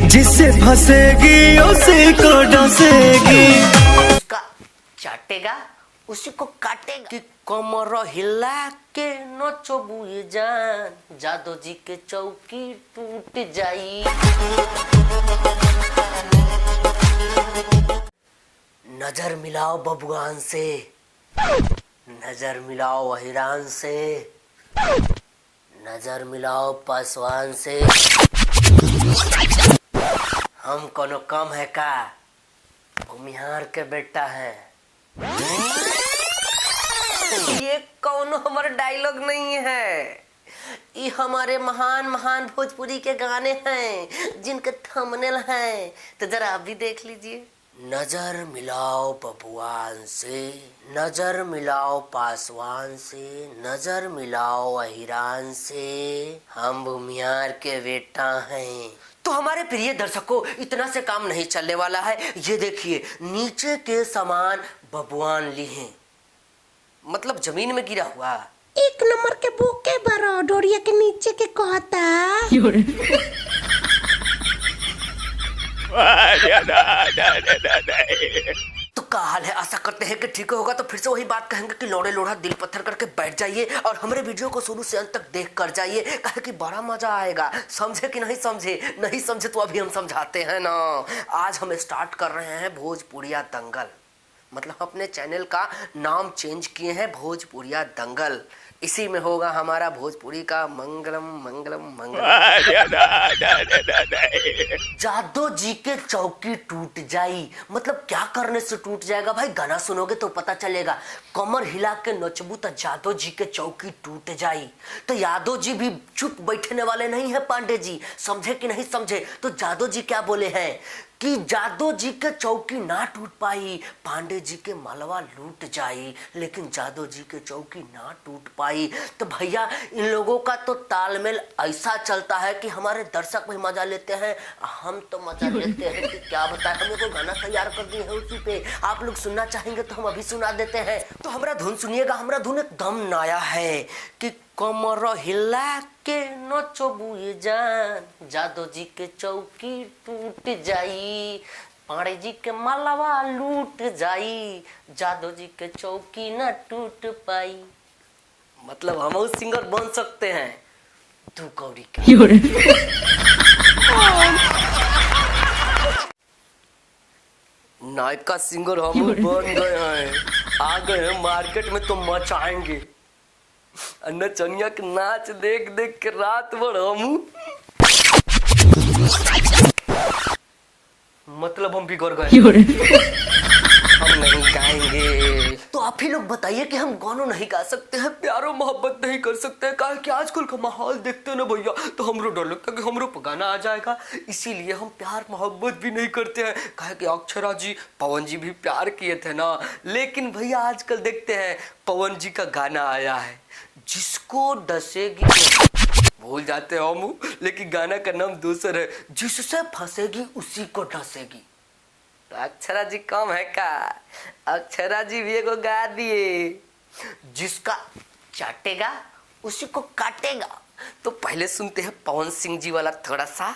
जिससे फंसेगी उसी को डसेगी। उसका चाटेगा उसी को काटेगा कि कमर हिला के नचबू ये जान, जादो जी के चौकी टूट जाई। नजर मिलाओ बबुआन से, नजर मिलाओ अहिरान से, नजर मिलाओ पासवान से। हम कोनो कम है का, भूमिहार के बेटा है। ये कौनो हमारा डायलॉग नहीं है, ये हमारे महान महान भोजपुरी के गाने हैं जिनके थंबनेल हैं, तो जरा आप भी देख लीजिए। नजर मिलाओ बबुआन से, नजर मिलाओ पासवान से, नजर मिलाओ अहिरान से, हम भूमिहार के बेटा हैं। तो हमारे प्रिय दर्शकों, इतना से काम नहीं चलने वाला है। ये देखिए, नीचे के सामान बबुआन ली हैं, मतलब जमीन में गिरा हुआ। एक नंबर के बुके बरो डोरिया के नीचे के कहता। तो क्या हाल है, आशा करते हैं कि ठीक होगा। तो फिर से वही बात कहेंगे कि लोड़े लोढ़ा दिल पत्थर करके बैठ जाइए और हमारे वीडियो को शुरू से अंत तक देख कर जाइए, कहे कि बड़ा मजा आएगा। समझे कि नहीं समझे? नहीं समझे तो अभी हम समझाते हैं ना। आज हम स्टार्ट कर रहे हैं भोजपुरिया दंगल, मतलब अपने चैनल का नाम चेंज किए हैं भोजपुरिया दंगल। इसी में होगा हमारा भोजपुरी का मंगलम मंगलम मंगलम। जादो जी के चौकी टूट जाई, मतलब क्या करने से टूट जाएगा भाई? गाना सुनोगे तो पता चलेगा। कमर हिला के नचबू तो जादो जी के चौकी टूट जाई। तो यादव जी भी चुप बैठने वाले नहीं है पांडे जी, समझे कि नहीं समझे? तो जादव जी क्या बोले हैं कि जादव जी के चौकी ना टूट पाई, पांडे जी के मालवा लूट जाई, लेकिन जादव जी के चौकी ना टूट पाई। तो भैया, इन लोगों का तो तालमेल ऐसा चलता है कि हमारे दर्शक भी मजा लेते हैं, हम तो मजा लेते हैं कि क्या बताएं। हम लोग गाना तैयार कर दिए हैं उसी पे, आप लोग सुनना चाहेंगे तो हम अभी सुना देते हैं। तो हमारा धुन सुनिएगा, हमारा धुन एकदम नया है कि कमर हिला के नचबू ये जान, जादो जी के चौकी टूट जाई, पांडे जी के मालवा लूट जाई, जादो जी के चौकी न टूट पाई। मतलब हम सिंगर बन सकते हैं, तू कौड़ी का। नायका सिंगर हम बन गए हैं, आ गए हैं मार्केट में तो मचाएंगे। नचनिया के नाच देख देख के रात भर हम, मतलब हम बिगड़ गए, हम नहीं गाएंगे। तो आप ही लोग बताइए कि हम गानों नहीं गा सकते हैं, प्यारो मोहब्बत नहीं कर सकते हैं? कहा कि आजकल का माहौल देखते ना भैया, तो हमरो डर लगता है कि हमरो पर गाना आ जाएगा, इसीलिए हम प्यार मोहब्बत भी नहीं करते हैं। कहा कि अक्षरा जी, पवन जी भी प्यार किए थे ना, लेकिन भैया आजकल देखते हैं पवन जी का गाना आया है, जिसको डसेगी भूल जाते हैं हम, लेकिन गाना का नाम दूसर है, जिससे फंसेगी उसी को डसेगी। तो अक्षरा जी कम है का? अक्षरा जी भी एगो गा दिए, जिसका चाटेगा उसी को काटेगा। तो पहले सुनते हैं पवन सिंह जी वाला थोड़ा सा।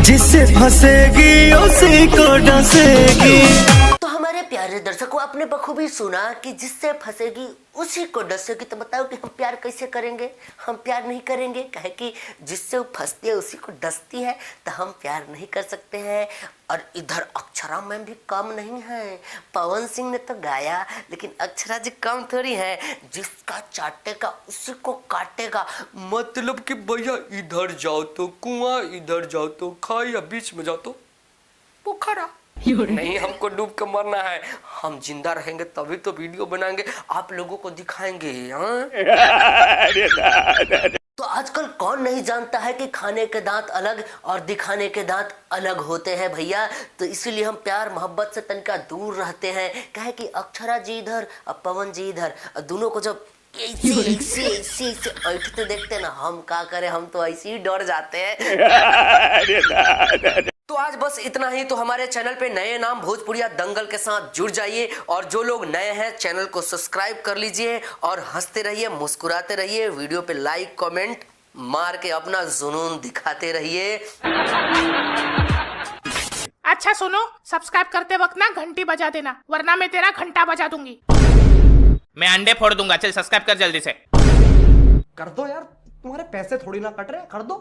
जिससे फंसेगी उसी को डसेगी। तो हमारे प्यारे दर्शकों, आपने बखूबी सुना कि जिससे फंसेगी उसी को डसेगी। तो बताओ कि हम प्यार कैसे करेंगे? हम प्यार नहीं करेंगे, कहे कि जिससे वो फंसती है उसी को डसती है, तो हम प्यार नहीं कर सकते हैं। और इधर अक्षरा मैम भी कम नहीं है, पवन सिंह ने तो गाया, लेकिन अक्षरा जी कम थोड़ी है। जिसका चाटेगा उसी को काटेगा, मतलब कि भैया इधर जाओ तो कुआं, इधर जाओ तो खाई, या बीच में जाओ तो पोखरा। नहीं, हमको डूब के मरना है, हम जिंदा रहेंगे तभी तो वीडियो बनाएंगे, आप लोगों को दिखाएंगे। हाँ? तो आजकल कौन नहीं जानता है कि खाने के दांत अलग और दिखाने के दांत अलग होते हैं भैया। तो इसीलिए हम प्यार मोहब्बत से तनिका दूर रहते हैं। कहे कि अक्षरा जी इधर और पवन जी इधर, दोनों को जब ऐसे ऐठते देखते ना, हम क्या करें, हम तो ऐसे ही डर जाते हैं। तो आज बस इतना ही। तो हमारे चैनल पे नए नाम भोजपुरिया दंगल के साथ जुड़ जाइए, और जो लोग नए हैं चैनल को सब्सक्राइब कर लीजिए, और हंसते रहिए, मुस्कुराते रहिए, वीडियो पे लाइक कमेंट मार के अपना जुनून दिखाते रहिए। अच्छा सुनो, सब्सक्राइब करते वक्त ना घंटी बजा देना, वरना मैं तेरा घंटा बजा दूंगी। मैं अंडे फोड़ दूंगा। चल सब्सक्राइब कर जल्दी से। कर दो यार, तुम्हारे पैसे थोड़ी ना कट रहे, कर दो।